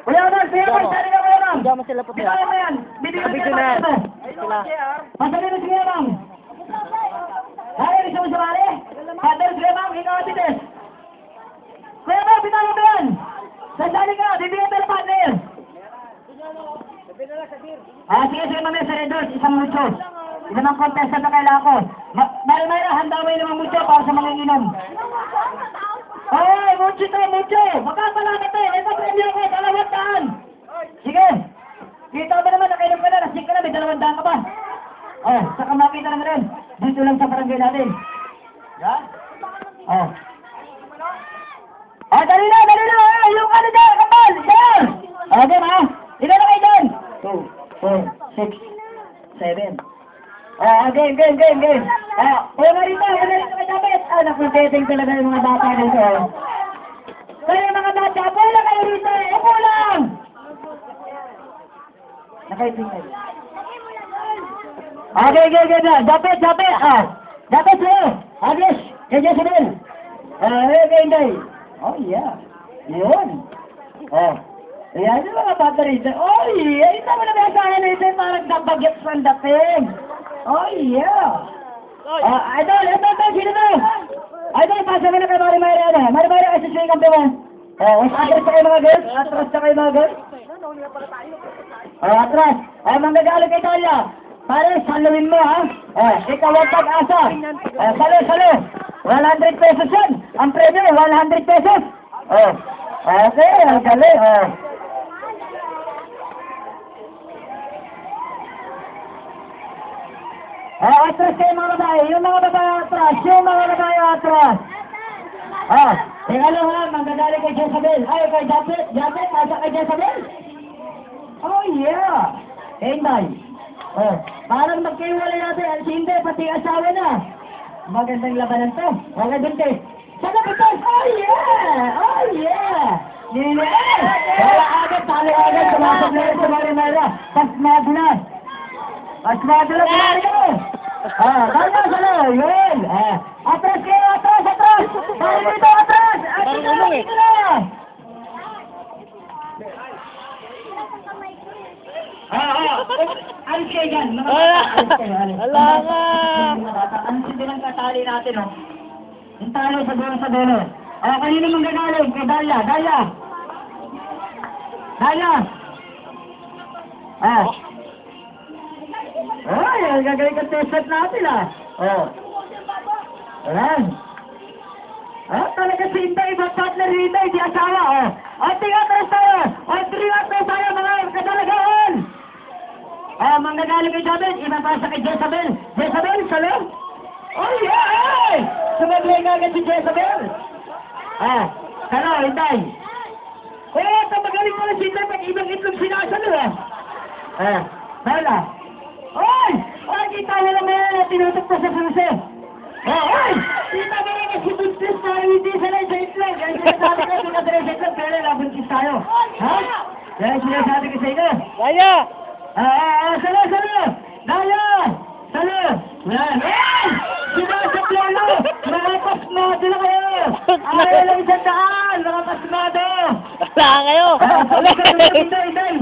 Kuya Amal, sali ka Kuya Amal. Hindi mo sila puti. Bitaw mo yan. Bibigyan Video ka na yan. ito. Sila. Pasali na si Kuya Amal. Ay, gusto mo sumali? Father, Kuya Amal, ikaw ang titis. Kuya Amal, bitaw mo yan. Sasali ka, bibigyan tayo ng partner. Sige, mamaya sa Red Doors, isang mucho. Isa ng contestant na kailangan ko. Mayra, handa mo yung mucho para sa mga inom. Ay, mucho to, mucho. Magkapalaki to. Ito, premyo ko, 200. Sige. Kita mo naman, nakainom ka na, nasik ka na, may 200 ka pa. Oh, saka makita naman rin. Dito lang sa barangay natin. Yan? Oh. Ah, dali na. Yung ano dyan, kapal. Yan. Okay, ma. Ito na kayo dyan. 2, 4, 6, 7. Game. Una rito kay David. Naku-dating talaga yung mga bata dito. Kaya mga bata, pula kayo rito. Upo lang. Nakaiting kayo. Okay. David. David sa'yo. Agis. Kaya Sabel. Hindi. Oh, yeah. Yun. Oh. Ayan yung mga bata rito. Oh, yeah. Ito mo na ba sa akin rito? Parang nabagets ng dating. Oh, yeah. Idol, sino to? Idol, pasa mo na kay Mari Mayra. Mari Mayra, kasi siya yung kampi mo. Mas atras sa kayo mga girls? Atras sa kayo mga girls? Atras. Manggagalo kay Talia. Pare, saluin mo, ha? Ikaw ang pag-asa. Salo. 100 pesos yan. Ang premium, 100 pesos. Okay, ang galing. Atras kayo mga babae. Yung mga babae atras. Teka lang ha, manggagaling kay Jezabel. Ay, kay Japet, nasa kay Jezabel. Oh, yeah. Inday. Parang magkaiwalay natin. Hindi, pati asawa na. Magandang labanan to. Okay, Bunte. Sana Bunte. Oh, yeah. Wala agad, talo agad. Sumasok na rin sa Marimera. Pasmado na. Pinari ko. Salo. Yun. Atras kayo. Pari dito, atras. Dito na. Alis kayo dyan. Wala nga. Ang sindi ng katali natin, oh. Yung talo sa dulo. Kanino manggagaling? Kay Dalia. Ay, gagaling ka testat natin, Ayan. Talaga si Inday, iba partner ni Inday, di asawa, Atras tayo, mga kadalagaan. Manggagaling kay David, ibabasa kay Jezabel. Jezabel, salo? Oh, yeah! Sumaglay nga agad si Jezabel. Salo, Inday. Magaling mo na si Inday, pag ibang itlog sinasalo, Sala. Oy! Kita mo naman, tinutok pa sa susi. Kita mo naman si Buntis tayo, hindi sanay sa itlog. Yan sinasabi ko, pinadala sa itlog, pero labuntis tayo. Yan sinasabi ko sa inyo. Daya! Salo! Salo! Yan! Sinasaplano! Nakapasmado na kayo! Ayaw lang 100! Nakapasmado! Wala kayo! Inday!